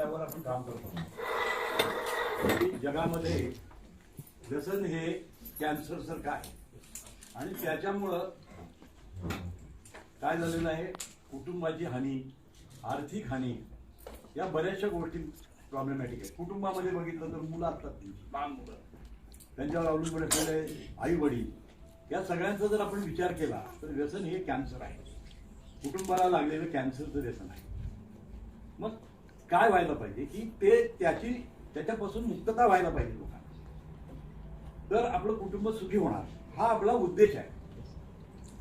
विषयावर आपण काम करतो की जगामध्ये व्यसन हे कॅन्सर सारखं आहे आणि त्याच्यामुळं काय झालेलं आहे, कुटुंबाची हानी, आर्थिक हानी, या बऱ्याचशा गोष्टी प्रॉब्लेमॅटिक आहेत. कुटुंबामध्ये बघितलं तर मुलं असतात, लहान मुलं, त्यांच्यावर अवलंबून असलेले आई वडील, या सगळ्यांचा जर आपण विचार केला तर व्यसन हे कॅन्सर आहे, कुटुंबाला लागलेलं कॅन्सरचं व्यसन आहे. मग काय व्हायला पाहिजे की त्याच्यापासून मुक्तता व्हायला पाहिजे लोकांना, तर आपलं कुटुंब सुखी होणार, हा आपला उद्देश आहे.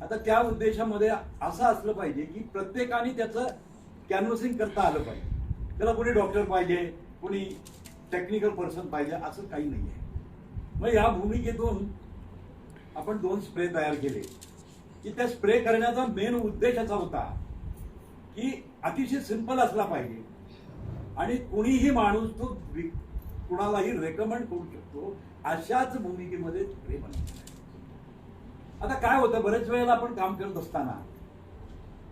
आता त्या उद्देशामध्ये असं असलं पाहिजे की प्रत्येकाने त्याचं कॅनव्हसिंग करता आलं पाहिजे. त्याला कोणी डॉक्टर पाहिजे, कोणी टेक्निकल पर्सन पाहिजे असं काही नाही आहे. मग या भूमिकेतून आपण 2 स्प्रे तयार केले की त्या स्प्रे करण्याचा मेन उद्देश असा होता की अतिशय सिंपल असला पाहिजे आणि कुणीही माणूस तो कुणालाही रेकमेंड करू शकतो, अशाच भूमिकेमध्ये स्प्रे बनवतो. आता काय होतं, बरेच वेळेला आपण काम करत असताना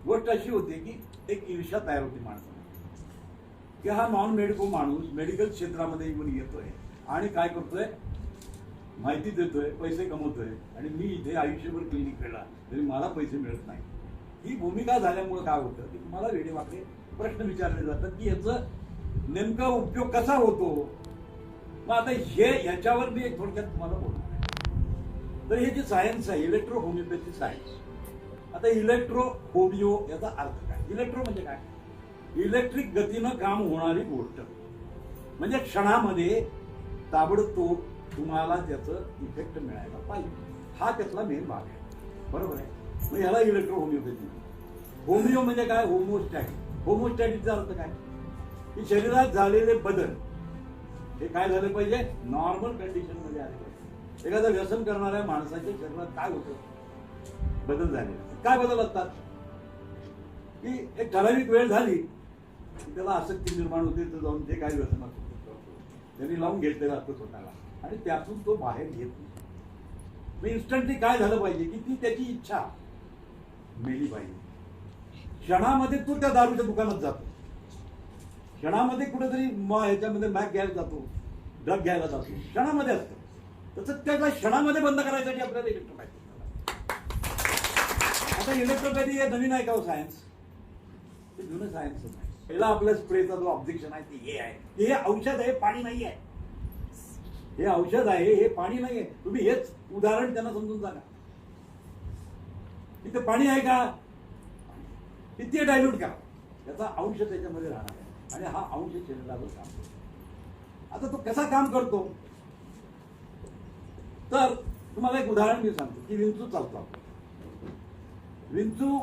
गोष्ट अशी होते की एक ईर्ष्या तयार होती माणसाला की हा नॉन मेडिकल माणूस मेडिकल क्षेत्रामध्ये येऊन येतोय आणि काय करतोय, माहिती देतोय, पैसे कमवतोय, आणि मी इथे आयुष्यभर क्लिनिक केला तरी मला पैसे मिळत नाही. ही भूमिका झाल्यामुळे काय होतं की तुम्हाला वेडेवाकडे प्रश्न विचारले जातात की याचं नेमका उपयोग कसा होतो. मग आता याच्यावर मी एक थोडक्यात तुम्हाला बोलणार आहे. तर हे जे सायन्स आहे, इलेक्ट्रो होमिओपॅथी सायन्स. आता इलेक्ट्रो होमिओ याचा अर्थ काय? इलेक्ट्रो म्हणजे काय? इलेक्ट्रिक गतीनं काम होणारी गोष्ट, म्हणजे क्षणामध्ये ताबडतोब तुम्हाला त्याचं इफेक्ट मिळायला पाहिजे, हा त्यातला मेन भाग आहे. बरोबर आहे. मग ह्याला इलेक्ट्रो होमिओपॅथी. होमिओ म्हणजे काय? होमोस्टॅटिक. होमोस्टॅटिकचा अर्थ काय की शरीरात झालेले बदल हे काय झाले पाहिजे, नॉर्मल कंडिशन मध्ये आले पाहिजे. एखादा व्यसन करणाऱ्या माणसाच्या शरीरात काय होतं, बदल झाले. काय बदल असतात की एक ठराविक वेळ झाली की त्याला आसक्ती निर्माण होते, तर जाऊन जे काय व्यसन असतं त्यांनी लावून घेतलेलं असतं स्वतःला आणि त्यातून तो बाहेर येत नाही. मग इन्स्टंटली काय झालं पाहिजे की ती त्याची इच्छा मेली पाहिजे. क्षणामध्ये तो त्या दारूच्या दुकानात जातो, क्षणामध्ये कुठेतरी ह्याच्यामध्ये मॅक घ्यायला जातो, ड्रग घ्यायला जातो, क्षणामध्ये असतं. तसं त्याला क्षणामध्ये बंद करायसाठी आपल्याला इलेक्ट्रोपॅथी. आता इलेक्ट्रोपॅथी हे नवीन आहे का हो सायन्स? ते जुनं सायन्स नाही. पहिला आपल्या स्प्रेचा जो ऑब्जेक्शन आहे ते हे आहे, हे औषध आहे, पाणी नाही आहे. हे औषध आहे, हे पाणी नाही आहे. तुम्ही हेच उदाहरण त्यांना समजून सांगा. इथे पाणी आहे का? किती डायल्यूट करा, त्याचा अंश त्याच्यामध्ये राहणार आहे आणि हा अंश शरीरावर काम करतो. आता तो कसा काम करतो, तर तुम्हाला एक उदाहरण मी सांगतो की विंचू चालतो. विंचू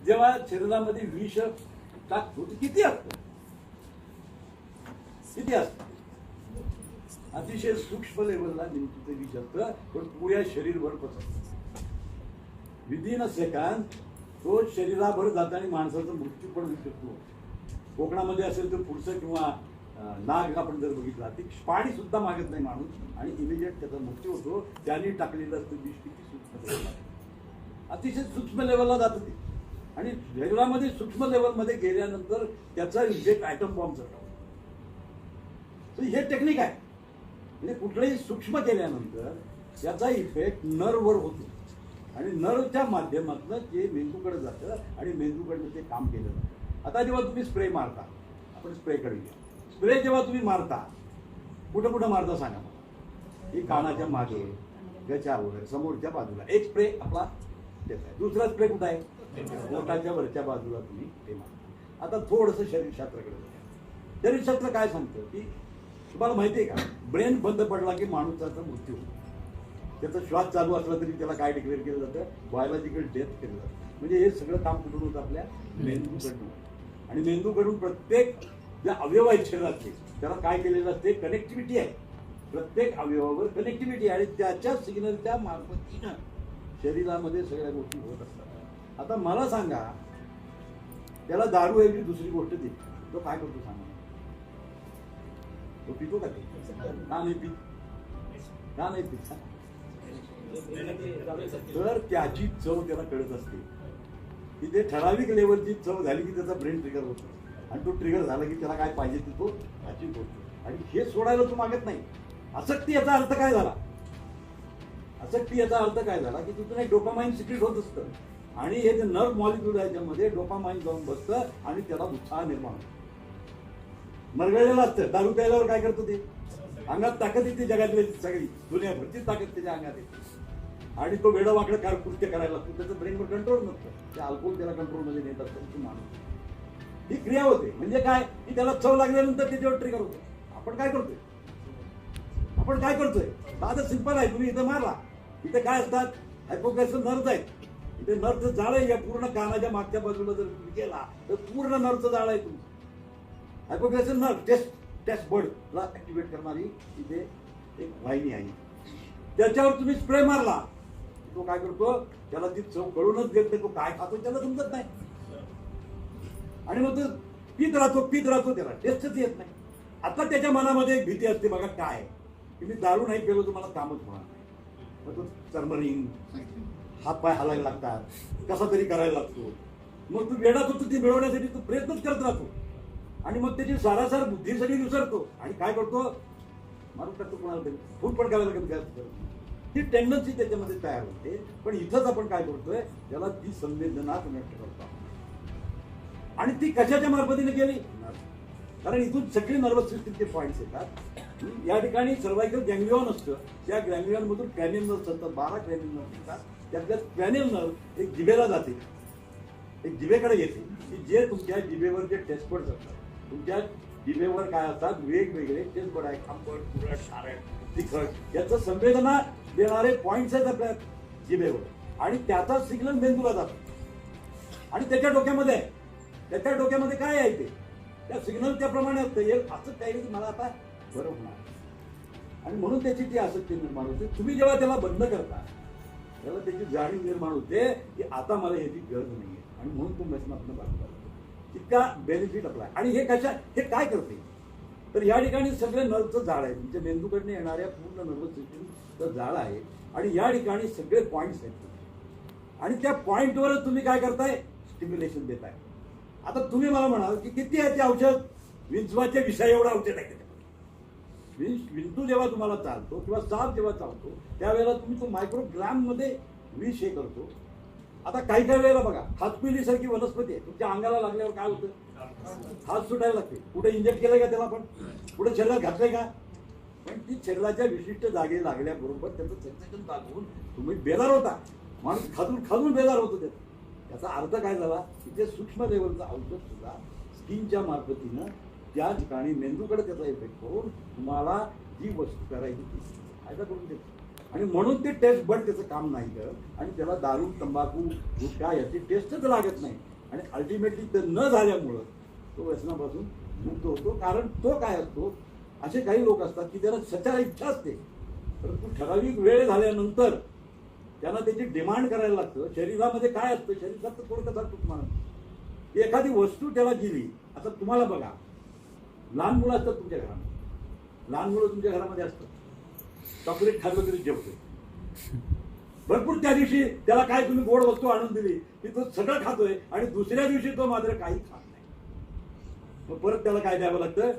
जेव्हा शरीरामध्ये विष टाकतो किती असतं, किती असतं, अतिशय सूक्ष्म लेवलला विंचूचं विष असतं, पण पुऱ्या शरीरभर पसरतं. विदिन अ सेकंड तो शरीराभर जात आणि माणसाचा मृत्यू पण होऊ शकतो. कोकणामध्ये असेल तर पुढचं किंवा नाग आपण जर बघितला ते पाणी सुद्धा मागत नाही माणूस आणि इमिजिएट त्याचा मृत्यू होतो. त्यांनी टाकलेलं असतं विष किती सूक्ष्म, अतिशय सूक्ष्म लेवलला जातं ते आणि शरीरामध्ये सूक्ष्म लेवलमध्ये गेल्यानंतर त्याचा इफेक्ट ॲटम बॉम्बचा होतो. हे टेक्निक आहे. म्हणजे कुठलंही सूक्ष्म केल्यानंतर त्याचा इफेक्ट नर्ववर होतो आणि नर्वच्या माध्यमातून जे मेंदूकडे जातं आणि मेंदूकडनं ते काम केलं जातं. आता जेव्हा तुम्ही स्प्रे मारता, आपण स्प्रेकडे घ्या. स्प्रे जेव्हा तुम्ही मारता, कुठं कुठं मारता सांगा मला? ही कानाच्या मागे, गच्यावर, समोरच्या बाजूला एक स्प्रे आपला देत आहे. दुसरा स्प्रे कुठं आहे? पोटाच्या वरच्या बाजूला तुम्ही ते मारता. आता थोडंसं शरीरशास्त्राकडे बघा. शरीरशास्त्र काय सांगतं की तुम्हाला माहिती आहे का, ब्रेन बंद पडला की माणसाचा मृत्यू होतो. त्याचा श्वास चालू असला तरी त्याला काय डिक्लेअर केलं जातं, बायोलॉजिकल डेथ केलं जातं. म्हणजे हे सगळं काम कुठून होतं, आपल्या मेंदूकडून. आणि मेंदूकडून प्रत्येक जे अवयव आहेत शरीरातले त्याला काय केलेलं असते, कनेक्टिव्हिटी आहे. प्रत्येक अवयवावर कनेक्टिव्हिटी आहे आणि त्याच्या सिग्नलच्या मार्फतीनं शरीरामध्ये सगळ्या गोष्टी होत असतात. आता मला सांगा, त्याला दारू ऐवजी दुसरी गोष्ट देते, तो काय करतो सांगा? तो पितो का? ते का नाही पित? का नाही पित? तर त्याची चव त्याला कळत असते की ते ठराविक लेवलची चव झाली की त्याचा ब्रेन ट्रिगर होतो आणि तो ट्रिगर झाला की त्याला काय पाहिजे ते तो अचीव करतो. आणि हे सोडायला तो मागत नाही. आसक्ती याचा अर्थ काय झाला? आसक्ती याचा अर्थ काय झाला की तिथून एक डोपामाइन सिक्रेट होत असतं आणि हे जे नर्व मॉलिक्यूल आहे त्यामध्ये डोपामाइन जाऊन बसतं आणि त्याला उत्साह निर्माण होतो. मरगळलेलं असतं. दारू प्यायल्यावर काय करतो ते? अंगात ताकद येते, जगातली सगळी दुनियाभरची ताकद त्याच्या अंगात येते आणि तो वेडं वाकडं काय कृत्य करायला लागतो. त्याचं ब्रेनवर कंट्रोल नसतं. ते अल्कोहोल त्याला कंट्रोलमध्ये नेत असतं. तो माणूस ही क्रिया होते. म्हणजे काय की त्याला चव लागल्यानंतर त्याच्यावर ट्रिगर होतो. आपण काय करतोय? साधं सिंपल आहे. तुम्ही इथं मारला, इथे काय असतात? हायपोग्लायसिस नर्व्ह आहेत. इथे नर्व्हचं जाळ आहे. या पूर्ण कानाच्या मागच्या बाजूला जर तुम्ही गेला तर पूर्ण नर्व्हचं जाळ आहे तुमचं. हायपोग्लायसिस नर्व्ह टेस्ट बर्डला ऍक्टिव्हेट करणारी इथे एक वाहिनी आहे. त्याच्यावर तुम्ही स्प्रे मारला, तो काय करतो? त्याला ती चव कळूनच देत नाही. तो काय खातो त्याला समजत नाही आणि मग तो पीत राहतो त्याला टेस्टच येत नाही. आता त्याच्या मनामध्ये एक भीती असते बघा, काय की मी दारू नाही पेलो तर मला कामच होणार नाही. मग तो चर्मरिंग, हातपाय हालायला लागतात, कसा तरी करायला लागतो. मग तू वेळात होतो ती मिळवण्यासाठी तो प्रयत्नच करत राहतो आणि मग त्याची सारासार बुद्धी सगळी विसरतो आणि काय करतो? मारून टाकतो कोणाला तरी. फूट पण करायला लागत. ही टेंडन्सी त्याच्यामध्ये तयार होते. पण इथंच आपण काय करतोय? त्याला ती संवेदना कनेक्ट करतो आणि ती कशाच्या मार्फतीने गेली? कारण इथून सगळी नर्वस सिस्टीमचे पॉईंट्स येतात. या ठिकाणी सर्वायकल गँग्लिऑन असतं. त्या गँग्लिऑन मधून क्रॅनियल नर्व्ह असतात. 12 क्रॅनियल नर्व्ह असतात. त्यातल्या क्रॅनियल नर्व्ह एक जिभेला जाते, एक जिभेकडे येते की जे तुमच्या जिभेवर जे टेस्ट बर्ड्स असतात. तुमच्या जिभेवर काय असतात? वेगवेगळे टेस्ट बर्ड आहेत. आंबट, तुरट, खारट, तिखट याचं संवेदना देणारे पॉईंट्स आहेत आपल्या जिभेवर आणि त्याचा सिग्नल मेंदूला जातो आणि त्याच्या डोक्यामध्ये काय आहे ते? त्या सिग्नल त्याप्रमाणे असतं. असं काही मला आता बरं होणार आणि म्हणून त्याची ती आसक्ती निर्माण होते. तुम्ही जेव्हा त्याला बंद करता तेव्हा त्याची जाणीव निर्माण होते की आता मला ह्याची गरज नाहीये आणि म्हणून तो व्यसनातून बाजूला जातो. इतका बेनिफिट आपला. आणि हे काय करते? तर या ठिकाणी सगळे नर्वचं जाळ आहे. म्हणजे मेंदूकडनं येणाऱ्या पूर्ण नर्वस सिस्टीमचं जाळ आहे आणि या ठिकाणी सगळे पॉईंट्स आहेत आणि त्या पॉईंटवरच तुम्ही काय करताय? स्टिम्युलेशन देताय. आता तुम्ही मला म्हणाल की किती आहे ते औषध? विंचवाच्या विषय एवढा औषध आहे. विंचू जेव्हा तुम्हाला चालतो किंवा साप जेव्हा चालतो त्यावेळेला तुम्ही तो मायक्रोग्राम मध्ये विष हे करतो. आता काही वेळेला बघा, हातपिली सारखी वनस्पती आहे. तुमच्या अंगाला लागल्यावर काय होतं? हात सुटायला लागते. कुठे इंजेक्ट केलंय का त्याला? पण कुठे शरीरात घातलंय का? पण ती शरीराच्या विशिष्ट जागे लागल्याबरोबर त्याचं सेन्सेशन दाखवून तुम्ही बेजार होता. माणूस खाजून बेजार होतो. त्याचा अर्थ काय झाला की ते सूक्ष्म लेवलचं औषध सुद्धा स्किनच्या मार्फतीनं त्या ठिकाणी मेंदूकडे त्याचा इफेक्ट करून तुम्हाला जी वस्तू करायची ती फायदा करून देतो. आणि म्हणून ते टेस्ट बट त्याचं काम नाही करत आणि त्याला दारू, तंबाखू, गुटखा याची टेस्टच लागत नाही आणि अल्टिमेटली ते न झाल्यामुळं तो व्यसनापासून मुक्त होतो. कारण तो काय असतो? असे काही लोक असतात की त्याला सचार इच्छा असते परंतु ठराविक वेळ झाल्यानंतर त्यांना त्याची डिमांड करायला लागतं. शरीरामध्ये काय असतं? शरीरात थोडं सांगतो तुम्हाला. एखादी वस्तू त्याला दिली. आता तुम्हाला बघा, लहान मुलं असतात तुमच्या घरामध्ये. लहान मुलं तुमच्या घरामध्ये असतात. चॉकलेट खाल्लं तरी जेवतो भरपूर. त्या दिवशी त्याला काय तुम्ही गोड वस्तू आणून दिली की तो सगळं खातोय आणि दुसऱ्या दिवशी तो मात्र काही खात नाही. मग परत त्याला काय द्यावं लागतं?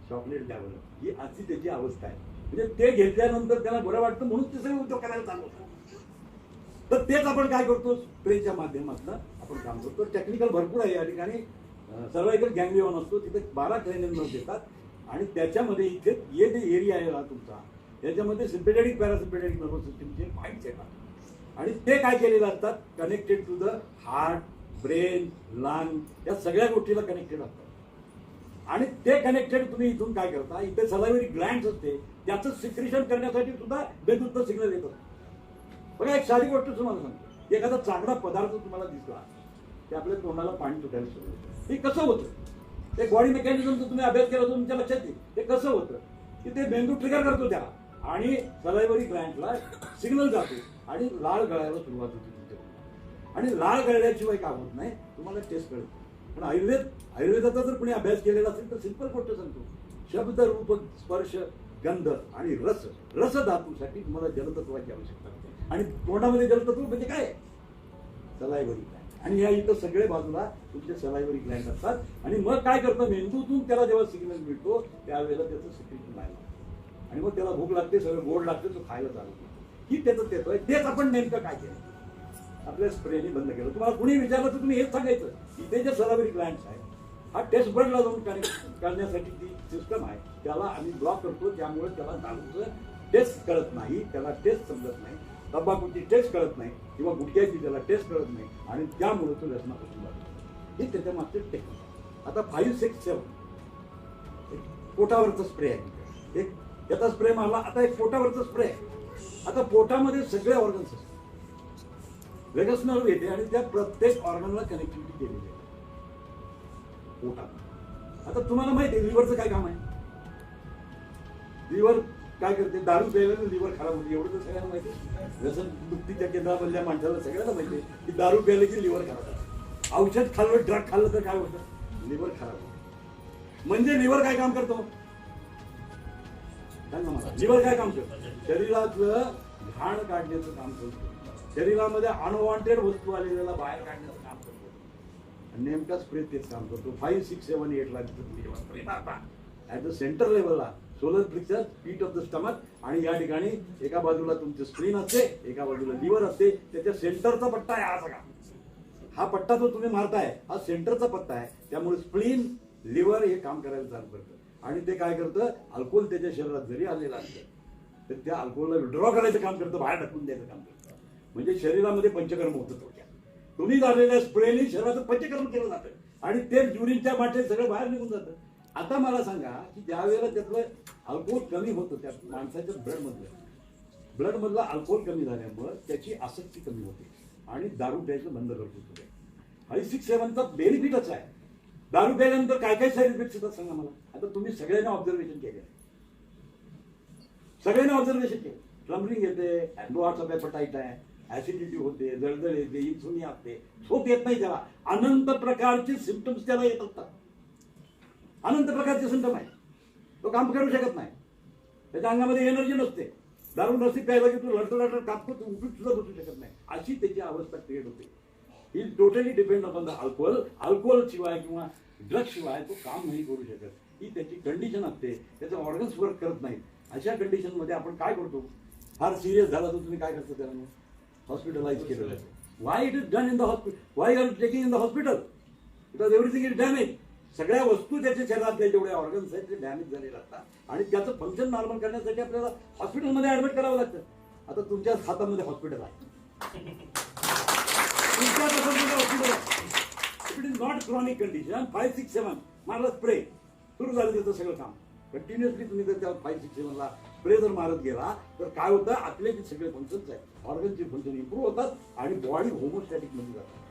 चॉकलेट द्यावं लागतं. ही अशी त्याची अवस्था आहे. म्हणजे ते घेतल्यानंतर त्याला बरं वाटतं म्हणून ते सगळे उद्योग करायला चालू होतो. तर तेच आपण काय करतो? स्प्रेच्या माध्यमातून आपण काम करतो. टेक्निकल भरपूर आहे या ठिकाणी. सर्वायकल गँग्लिऑन असतो, तिथे 12 क्रॅनियल नर्व्ह देतात आणि त्याच्यामध्ये इथे हे जे एरिया आहे तुमचा त्याच्यामध्ये सिम्पॅथेटिक पॅरासिम्पॅथेटिक नर्व्हस सिस्टीमचे पॉईंट्स येतात आणि ते काय केलेले असतात? Connected to the heart, brain, lung या सगळ्या गोष्टीला कनेक्टेड असतात आणि ते कनेक्टेड तुम्ही इथून काय करता? इथे सलायव्हरी ग्लँड्स असते, त्याचं सिक्रेशन करण्यासाठी सुद्धा मेंदूतनं सिग्नल येत असतो. बघा, एक साधी गोष्ट तुम्हाला सांगतो. एखादा चांगला पदार्थ तुम्हाला दिसला ते आपल्या तोंडाला पाणी सुटायला सुरू होतं. हे कसं होतं? ते बॉडी मेकॅनिझमचा तुम्ही अभ्यास केला तर तुमच्या लक्षात येईल. ते कसं होतं की ते मेंदू ट्रिगर करतो त्याला आणि सलायव्हरी ग्लँडला सिग्नल जातो आणि लाळ गळायला सुरुवात होते तुमच्या. आणि लाळ गळल्याशिवाय काय होत नाही तुम्हाला टेस्ट कळत. पण आयुर्वेदाचा जर कोणी अभ्यास केलेला असेल तर सिंपल गोष्ट सांगतो. शब्द, रूप, स्पर्श, गंध आणि रस धातूसाठी तुम्हाला जलतत्वाची आवश्यकता असते आणि तोंडामध्ये जलतत्व म्हणजे काय? सलायव्हरी ग्लँड. आणि या इथं सगळे बाजूला तुमचे सलायवरी ग्लँड असतात आणि मग काय करतं मेंदूतून त्याला जेव्हा सिग्नल मिळतो त्यावेळेला त्याचं सिक्रेशन व्हायला आणि मग त्याला भूक लागते, सगळं गोड लागते, तो खायला चालू ही त्याचं तेच आहे. तेच आपण नेमकं काय केलं आपल्या स्प्रेने बंद केलं. तुम्हाला कुणी विचारलं तर तुम्ही हेच सांगायचं. इथे जे सलायवरी ग्लँड्स आहेत हा टेस्ट बर्डला जाऊन करण्यासाठी ती सिस्टम आहे त्याला आम्ही ब्लॉक करतो. त्यामुळे त्याला दारूचं टेस्ट कळत नाही, त्याला टेस्ट समजत नाही, तंबाखूची टेस्ट कळत नाही किंवा गुटख्याची त्याला टेस्ट कळत नाही आणि त्यामुळे तो व्यसनापासून जातो. हे त्याच्या मागचे टेक्निक. आता 5, 6, 7 पोटावरचा स्प्रे आहे. एक त्याचा स्प्रे मारला. आता एक पोटावरचा स्प्रे आहे. आता पोटामध्ये सगळे ऑर्गन्स असतात. वेगस नर्व येते आणि त्या प्रत्येक ऑर्गनला कनेक्टिव्हिटी केलेली आहे पोटात. आता तुम्हाला माहिती आहे लिव्हरचं काय काम आहे. लिव्हर काय करते, दारू प्यायल्याने लिव्हर खराब होते. एवढं तर सगळ्यांना माहिती आहे. व्यसन मुक्तीच्या केंद्रामधल्या माणसाला सगळ्यांना माहिती आहे की दारू प्यायलं की लिव्हर खराब होतं. औषध खाल्लं, ड्रग खाल्लं तर काय होतं, लिव्हर खराब होतं. म्हणजे लिव्हर काय काम करतो, लिव्हर काय काम करतो, शरीरातलं घाण काढण्याचं काम करतो. शरीरामध्ये अनवॉन्टेड वस्तू आलेल्याला बाहेर काढण्याचं काम करतो. नेमका स्प्रे तेच काम करतो. 5, 6, 7, 8 ला स्प्रे मारता ऍट द सेंटर लेवलला सोलर प्लेक्सस, पीट ऑफ द स्टमक आणि या ठिकाणी एका बाजूला तुमचे स्प्लीन असते, एका बाजूला लिव्हर असते. त्याच्या सेंटरचा पट्टा आहे हा सगळा. हा पट्टा जो तुम्ही मारताय हा सेंटरचा पट्टा आहे. त्यामुळे स्प्लीन, लिव्हर हे काम करायला चालू करतं आणि ते काय करतं, अल्कोहोल त्याच्या शरीरात जरी आलेला असतं तर त्या अल्कोहोलला विड्रॉ करायचं काम करतं, बाहेर ढकलून द्यायचं काम करतं. म्हणजे शरीरामध्ये पंचकर्म होतं थोडक्यात. तुम्ही झालेल्या स्प्रेने शरीराचं पंचकर्म केलं जातं आणि ते युरिनच्या वाटेत सगळं बाहेर निघून जातं. आता मला सांगा की ज्या वेळेला त्यातलं अल्कोहोल कमी होतं त्या माणसाच्या ब्लडमधलं अल्कोहोल कमी झाल्यामुळे त्याची आसक्ती कमी होते आणि दारू प्यायचं बंद करतो. 5, 6, 7चा बेनिफिटच आहे. दारू प्यायल्यानंतर काय काय साईड इफेक्ट्स होतात सांगा मला. आता तुम्ही सगळ्यांना ऑब्झर्वेशन केले, सगळ्यांना ऑब्झर्वेशन केलं. स्लंबरिंग येते, लॉस ऑफ एपेटाइट आहे, ऍसिडिटी होते, जळजळ येते, इन्सुलिन असते, झोप येत नाही त्याला. अनंत प्रकारचे सिम्पटम्स त्याला येत असतात. अनंत प्रकारचे सिम्पटम आहे. तो काम करू शकत नाही, त्याच्या अंगामध्ये एनर्जी नसते. दारू नसती प्यायला की तू लढतो कापतो, तू उठून सुद्धा बसू शकत नाही. अशी त्याची अवस्था क्रिएट होते. ही totally depend upon the alcohol. Alcohol शिवाय किंवा ड्रग्स शिवाय तो काम नाही करू शकत. ही त्याची कंडिशन असते. त्याचे ऑर्गन्स वर्क करत नाहीत. अशा कंडिशन मध्ये आपण काय करतो, फार सिरियस झाला तर तुम्ही काय करता, त्याला हॉस्पिटलाइज केलं जातं. Why it is done in the hospital, why are taking in the hospital, because everything is damage. सगळ्या वस्तू त्याच्या शरीरातल्या जेवढे ऑर्गन्स आहेत ते डॅमेज झालेले असतात आणि त्याचं फंक्शन नॉर्मल करण्यासाठी आपल्याला हॉस्पिटलमध्ये ऍडमिट करावं लागतं. आता तुमच्या हातामध्ये हॉस्पिटल आहे, तुमच्या हॉस्पिटल आहे. It is not chronic condition. 5, 6, 7 मारला स्प्रे सुरू झालं त्याचं सगळं काम. कंटिन्युअसली तुम्ही जर त्या 5, 6, 7 ला स्प्रे जर मारत गेला तर काय होतं, आपले जे सगळे फंक्शन्स आहेत ऑर्गनचे फंक्शन इम्प्रूव्ह होतात आणि बॉडी होमोस्टॅटिक मध्ये जातात.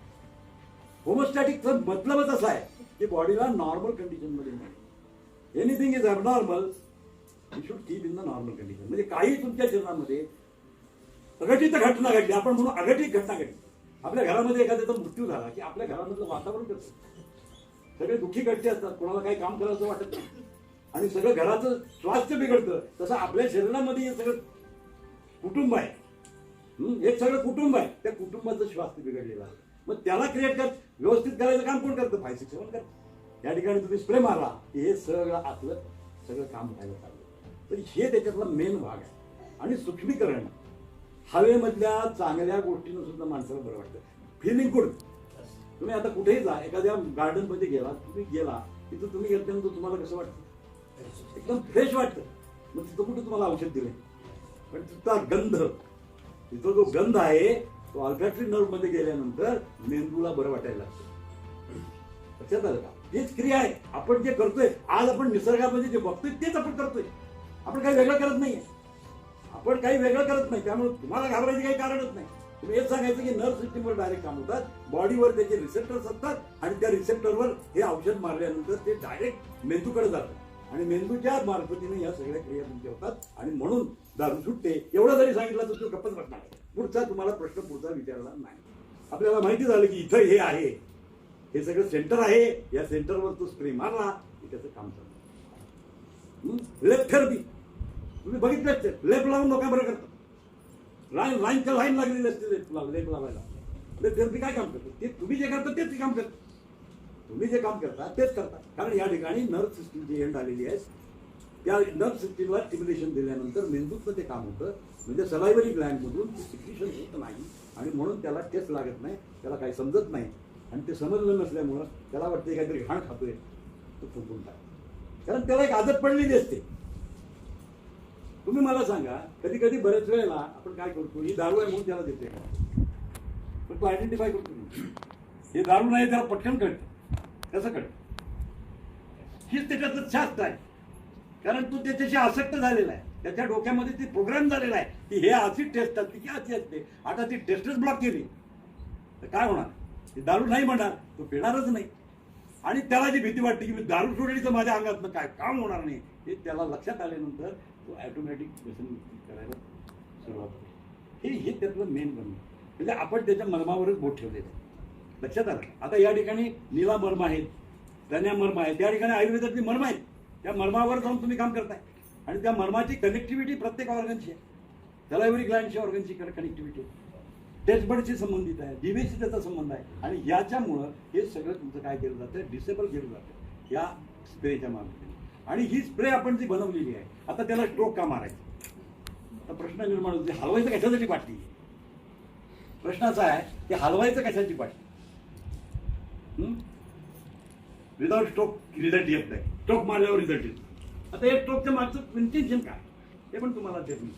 होमोस्टॅटिकचा मतलबच असा आहे की बॉडीला नॉर्मल कंडिशन मध्ये नाही. Anything is abnormal you should keep in the normal condition. म्हणजे काही तुमच्या शरीरामध्ये अघटित घटना घडली, आपण म्हणून अघटित घटना घडली. आपल्या घरामध्ये एखाद्याचा मृत्यू झाला की आपल्या घरामधलं वातावरण कसं, सगळे दुःखी घटते असतात, कोणाला काही काम करायचं वाटत नाही आणि सगळं घराचं स्वास्थ्य बिघडतं. तसं आपल्या शरीरामध्ये हे सगळं कुटुंब आहे. एक सगळं कुटुंब आहे, त्या कुटुंबाचं स्वास्थ्य बिघडलेलं आहे. मग त्याला क्रिएट व्यवस्थित करायचं काम कोण करतं, 5, 6, 7 करतं. या ठिकाणी तुम्ही स्प्रे मारला हे सगळं आपलं सगळं काम व्हायला चाललं. तर हे त्याच्यातला मेन भाग आहे. आणि सूक्ष्मीकरण, हवेमधल्या चांगल्या गोष्टीनं सुद्धा माणसाला बरं वाटतं. Feeling good. तुम्ही आता कुठेही जा, एखाद्या गार्डन मध्ये गेला, तुम्ही गेला तिथं तुम्ही गेल्यानंतर तुम्हाला कसं वाटतं, एकदम फ्रेश वाटतं. मग तिथं कुठे तुम्हाला औषध दिले, पण तिथला गंध, तिथं जो गंध आहे तो ऑल्फॅक्टरी नर्व मध्ये गेल्यानंतर मेंदूला बरं वाटायला लागतं. लक्षात आलं का? हेच क्रिया आहे. आपण जे करतोय आज, आपण निसर्गामध्ये जे बघतोय तेच आपण करतोय. आपण काही वेगळं करत नाहीये, आपण काही वेगळं करत नाही. त्यामुळे तुम्हाला घाबरायचं काही कारणच नाही. तुम्ही हेच सांगायचं की नर्व सिस्टीमवर डायरेक्ट काम होतात, बॉडीवर त्याचे रिसेप्टर्स असतात आणि त्या रिसेप्टरवर हे औषध मारल्यानंतर ते डायरेक्ट मेंदूकडे जातं आणि मेंदूच्या मार्फतीने या सगळ्या क्रिया तुमच्या होतात आणि म्हणून दारू सुटते. एवढं जरी सांगितलं तर तो गप्पच बसणार. पुढचा तुम्हाला प्रश्न पुढचा विचारला नाही. आपल्याला माहिती झालं की इथं हे आहे, हे सगळं सेंटर आहे. या सेंटरवर तो स्प्रे मारला की त्याचं काम चालतं. लेप थेरपी तुम्ही बघितलं, लेप लावून लोक बरं करतात. लाईनच्या लाईन लागलेली असते लेप लावायला. थेरपी काय काम करतं? ते तुम्ही जे करता तेच काम करतं. तुम्ही जे काम करता तेच करता. कारण या ठिकाणी नर्व्ह सिस्टीम जी एंड आलेली आहे, त्या नर्व्ह सिस्टीमला स्टिम्युलेशन दिल्यानंतर मेंदूतलं ते काम होतं. म्हणजे सलायव्हरी ग्लँडमधून ते सिक्रिशन होत नाही आणि म्हणून त्याला टेस्ट लागत नाही, त्याला काही समजत नाही. आणि ते समजलं नसल्यामुळं त्याला वाटतं काहीतरी घाण खातोय, तो फुंकून टाक. कारण त्याला एक आदत पडलेली असते. तुम्ही मला सांगा, कधी कधी बऱ्याच वेळेला आपण काय करतो, ही दारू आहे म्हणून त्याला देते, पण तो आयडेंटिफाय करतो हे दारू नाही, त्याला पटकन कळतं. कसं कळतं? हीच त्याच्यातलं शास्त्र आहे. कारण तो त्याच्याशी आसक्त झालेला आहे, त्याच्या डोक्यामध्ये ती प्रोग्राम झालेला आहे की हे अशी टेस्ट असते की अशी असते. आता ती टेस्टच ब्लॉक केली तर काय होणार? ती दारू नाही म्हणणार, तो पिणारच नाही. आणि त्याला जी भीती वाटते की मी दारू सोडली तर माझ्या अंगातनं काय काम होणार नाही, हे त्याला लक्षात आल्यानंतर तो ॲटोमॅटिक व्यसन करायला सुरुवात होते. हे त्यातलं मेन बनणं. म्हणजे आपण त्याच्या मर्मावरच बोट ठेवलेलं आहे. लक्षात आलं? आता या ठिकाणी नीला मर्म आहेत, तन्या मर्म आहेत, त्या ठिकाणी आयुर्वेदातली मर्म आहेत. त्या मर्मावर जाऊन तुम्ही काम करताय आणि त्या मर्माची कनेक्टिव्हिटी प्रत्येक ऑर्गनची आहे. सलायव्हरी ग्लँडच्या ऑर्गनची कनेक्टिव्हिटी टेस्टबर्डशी संबंधित आहे, जिभेशी त्याचा संबंध आहे. आणि याच्यामुळं हे सगळं तुमचं काय केलं जातं, डिसेबल केलं जातं या स्प्रेच्या माध्यमातून. आणि ही स्प्रे आपण जी बनवलेली आहे, आता त्याला स्ट्रोक का मारायचं? आता प्रश्न निर्माण होतो, हलवायचं कशासाठी बाटली? प्रश्न असा आहे की हलवायचं कशाची बाटली? विदाउट स्ट्रोक रिझल्ट येत नाही, स्ट्रोक मारल्यावर रिझल्ट येतो. आता या स्ट्रोकच्या मागचं इंटेन्शन काय हे पण तुम्हाला देत नाही.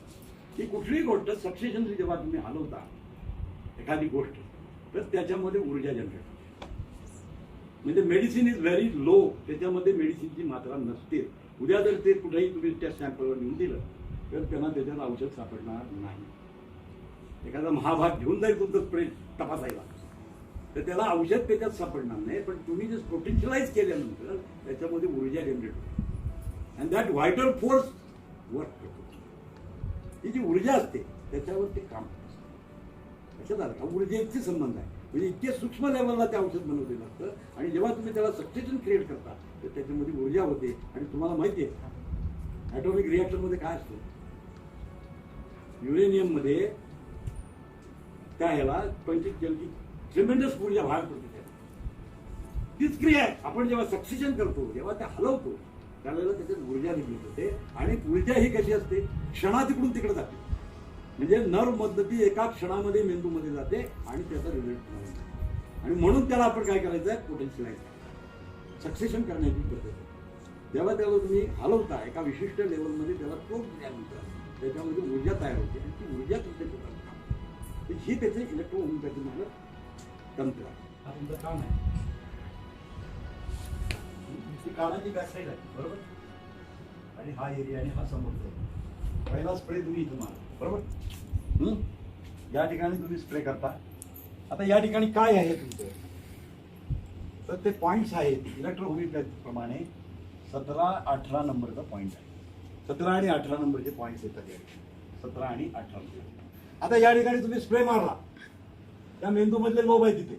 की कुठलीही गोष्ट सक्सेशनली जेव्हा तुम्ही हलवता एखादी गोष्ट, तर त्याच्यामध्ये ऊर्जा जनरेट होते. म्हणजे मेडिसिन इज व्हेरी लो, त्याच्यामध्ये मेडिसिनची मात्रा नसते. उद्या जर ते कुठेही तुम्ही त्या सॅम्पलवर नेऊन दिलं तर त्यांना त्याच्यात औषध सापडणार नाही. एखादा महाभाग घेऊन जाईल तुमचं स्प्रे तपासायला, तर त्याला औषध त्याच्यात सापडणार नाही. पण तुम्ही जे पोटेन्शियलाइज केल्यानंतर त्याच्यामध्ये ऊर्जा जनरेट होते and that vital force work करतो. ही जी ऊर्जा असते त्याच्यावर ते काम करतं. लक्षात आलं का? ऊर्जेशी संबंध आहे. म्हणजे इतके सूक्ष्म लेवलला ते औषध बनवलेलं असतं आणि जेव्हा तुम्ही त्याला सक्सेशन क्रिएट करता तर त्याच्यामध्ये ऊर्जा होते. आणि तुम्हाला माहिती आहे ॲटॉमिक रिॲक्टरमध्ये काय असतं, युरेनियम मध्ये त्या ह्याला 25 जलकी ट्रिमेंडस ऊर्जा बाहेर पडते. तीच क्रिया आहे. आपण जेव्हा सक्सेशन करतो, जेव्हा ते हलवतो, त्यावेळेला त्याच्यात ऊर्जा निर्मित होते. आणि ऊर्जा ही कशी असते, क्षणात इकडून तिकडे जाते. म्हणजे नर्व मधलं ती एका क्षणामध्ये मेंदूमध्ये जाते आणि त्याचा रिझल्ट मिळतो. आणि म्हणून त्याला आपण काय करायचं आहे, पोटेन्शियलाइज सक्सेशन करण्याची पद्धत आहे. जेव्हा त्याला तुम्ही हलवता एका विशिष्ट लेवलमध्ये, त्याला टोक दिल्यानंतर त्याच्यामध्ये ऊर्जा तयार होते आणि ती ऊर्जा तुमच्या पोटात. ही त्याचे इलेक्ट्रोहोमिओपॅथी मधलं तंत्र आहे. हा तुमचं काम आहे. ही कानाची बॅकसाईड आहे, बरोबर. आणि हा एरिया आणि हा समोरचा पहिला स्प्रे तुम्ही इथून मारा, बरोबर. या ठिकाणी तुम्ही स्प्रे करता. आता या ठिकाणी काय आहे तुमचं, तर ते पॉईंट्स आहेत इलेक्ट्रोहोमिओपॅथी प्रमाणे 17-18 नंबरचा पॉईंट आहे. 17 आणि 18 नंबरचे पॉईंट्स येतात या ठिकाणी. 17 आणि 18 नंबर. आता या ठिकाणी तुम्ही स्प्रे मारला, त्या मेंदूमधले लोब आहे तिथे.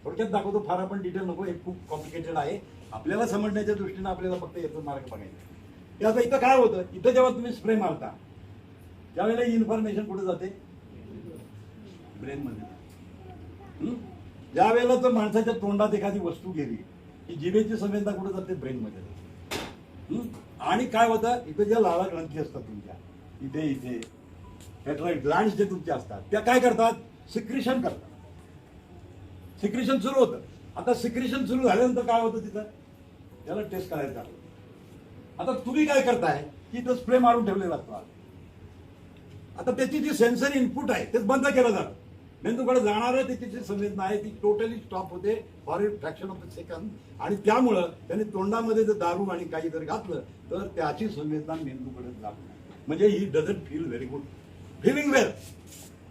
थोडक्यात दाखवतो, फार आपण डिटेल नको, हे खूप कॉम्प्लिकेटेड आहे. आपल्याला समजण्याच्या दृष्टीने आपल्याला फक्त याचा मार्ग बघायचा. आता इथं काय होतं, इथं जेव्हा तुम्ही स्प्रे मारता त्यावेळेला इन्फॉर्मेशन कुठे जाते, ब्रेनमध्ये. ज्या वेळेला जर माणसाच्या तोंडात एखादी वस्तू गेली की जिभेची संवेदना कुठे जाते, ब्रेनमध्ये जाते. आणि काय होतं, इथे ज्या लाळा ग्रंथी असतात तुमच्या, इथे इथे पॅट्रॉइड ग्लँड्स जे तुमचे असतात, त्या काय करतात, सिक्रिशन करतात. सिक्रिशन सुरू होतं. आता सिक्रिशन सुरू झाल्यानंतर काय होतं तिथं, त्याला टेस्ट करायचं. आता तुम्ही काय करताय की तो स्प्रे मारून ठेवलेला असतो. आता त्याची जी सेन्सरी इनपुट आहे तेच बंद केलं जातं. मेंदूकडे जाणारं त्याची जी संवेदना आहे ती टोटली स्टॉप होते for a fraction of a second. आणि त्यामुळं त्याने तोंडामध्ये जर दारू आणि काही जर घातलं तर त्याची संवेदना मेंदूकडे जात नाही. म्हणजे he doesn't feel very good. Feeling well,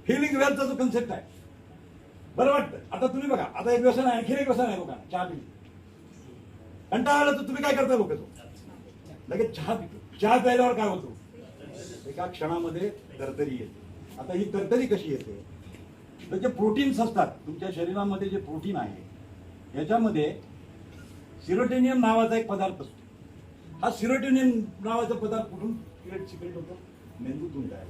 feeling वेलचा जो कन्सेप्ट आहे, बरं वाटतं. आता तुम्ही बघा, आता एक व्यसन आहे, आणखी एक व्यसन आहे लोकांना, चहा पिणे. कंटाळा आला तर तुम्ही काय करता, लोक लगेच चहा पितो. चहा प्यायल्यावर काय होतो, एका क्षणामध्ये तरतरी येते. आता ही तरतरी कशी येते, तर जे प्रोटीन्स असतात तुमच्या शरीरामध्ये, जे प्रोटीन आहे याच्यामध्ये सिरोटेनियम नावाचा एक पदार्थ असतो. हा सिरोटेनियम नावाचा पदार्थ कुठून सिक्रेट होतो, मेंदूतून तयार.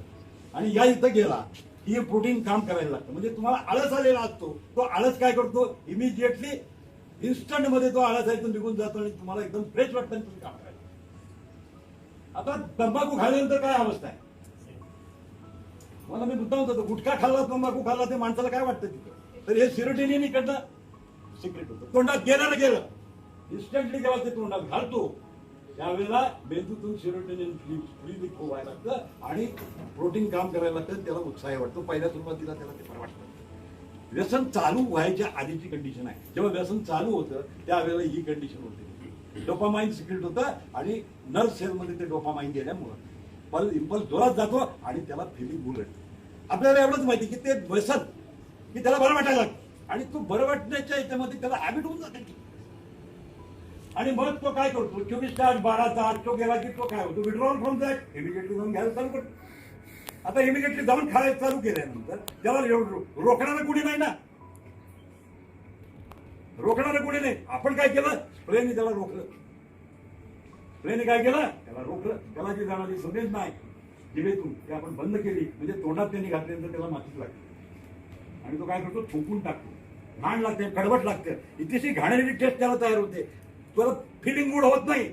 आणि या इथं गेला हे प्रोटीन काम करायला लागतं. म्हणजे तुम्हाला आळस आलेला असतो, तो आळस काय करतो, इमिजिएटली इन्स्टंट मध्ये तो आळस आहे तो निघून जातो आणि तुम्हाला एकदम फ्रेश वाटतं आणि तुम्ही काम करायचं. आता तंबाखू खाल्ल्यानंतर काय अवस्था आहे, मला मी मुद्दाम होतो, गुटखा खाल्ला तंबाखू खाल्ला ते माणसाला काय वाटतं तिथं, तर हे सिरोटिनिन इकडनं सिक्रेट होतं, तोंडात गेलं ना गेलं, इन्स्टंटली जेव्हा ते तोंडात घालतो त्यावेळेला मेंदूतून सिरोटिनिन फ्रीली व्हायला लागतं आणि प्रोटीन काम करायला लागतं, त्याला उत्साह वाटतो. पहिल्या सुरुवातीला त्याला ते बरं वाटतं. व्यसन चालू व्हायच्या आधीची कंडिशन आहे. जेव्हा व्यसन चालू होतं त्यावेळेला ही कंडिशन होते, डोपामाइन सिक्रेट होतं आणि नर्व्ह सेलमध्ये ते डोपामाइन गेल्यामुळं इम्पल्स जोरात जातो आणि त्याला फिलिंग गुड येते. आपल्याला एवढंच माहिती की ते व्यसन की त्याला बरं वाटायला लागतं आणि तो बरं वाटण्याच्या याच्यामध्ये त्याला हॅबिट होऊन जाते आणि मग तो काय करतो, 24 तास 12 तास तो गेला की तो काय होतो, विड्रॉल फ्रॉम दॅट, इमिडिएटली जाऊन घ्यायला चालू करतो. आता इमिडिएटली जाऊन खायला चालू केल्यानंतर त्याला रोखणारा कुणी नाही ना, रोखणारा कुणी नाही. आपण काय केलं, स्प्रेने त्याला रोखलं, स्प्रेने काय केलं, त्याला रोखलं. त्याला जी जाणारी संदेश नाही जिभेतून ते आपण बंद केली, म्हणजे तोंडात त्यांनी घातल्यानंतर त्याला मातीच लागते आणि तो काय करतो, थुंकून टाकतो, घाण लागते, कडवट लागते, इतकीशी घाणेरी टेस्ट त्याला तयार होते, त्याला फिलिंग गुड होत नाही,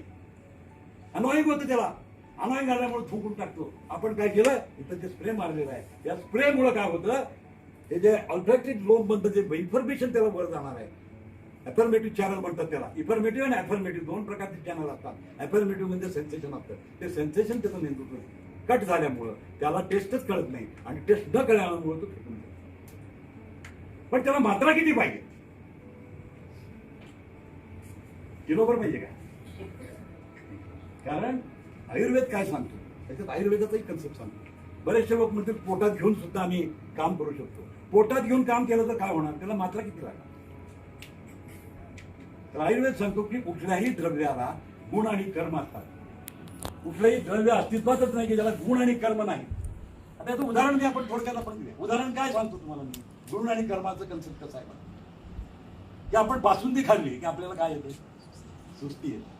अनॉइंग होतं, त्याला अनॉइंग झाल्यामुळे थुंकून टाकतो. आपण काय केलं, इथं ते स्प्रे मारलेलं आहे, या स्प्रेमुळे काय होतं, हे जे ऑल्फॅक्टिव्ह लोब म्हणतं जे इन्फॉर्मेशन त्याला वर जाणार आहे, ऍफर्मेटिव्ह चॅनल म्हणतात त्याला. इन्फॉर्मेटिव्ह आणि ऍफर्मेटिव्ह दोन प्रकारचे चॅनल असतात. ऍफर्मेटिव्ह म्हणजे सेन्सेशन असतं, ते सेन्सेशन त्याचं मेंदूतून कट झाल्यामुळं त्याला टेस्टच कळत नाही आणि टेस्ट न कळल्यामुळे तो फेकून जातो. पण त्याला मात्रा किती पाहिजे, किलोभर पाहिजे का, कारण आयुर्वेद काय सांगतो त्याच्यात आयुर्वेदाचाही कन्सेप्ट सांगतो. बरेचसे लोक म्हणतात पोटात घेऊन सुद्धा आम्ही काम करू शकतो. पोटात घेऊन काम केलं तर काय होणार, त्याला मात्रा किती लागणार. तर आयुर्वेद सांगतो की कुठल्याही द्रव्याला गुण आणि कर्म असतात. कुठलंही द्रव्य अस्तित्वातच नाही की ज्याला गुण आणि कर्म नाही. आता याचं उदाहरण मी आपण थोडक्यात आपण दिले. उदाहरण काय सांगतो तुम्हाला मी, गुण आणि कर्माचं कन्सेप्ट कसं आहे मला, की आपण बासुंदी खाल्ली की आपल्याला काय येते, सुस्ती येते,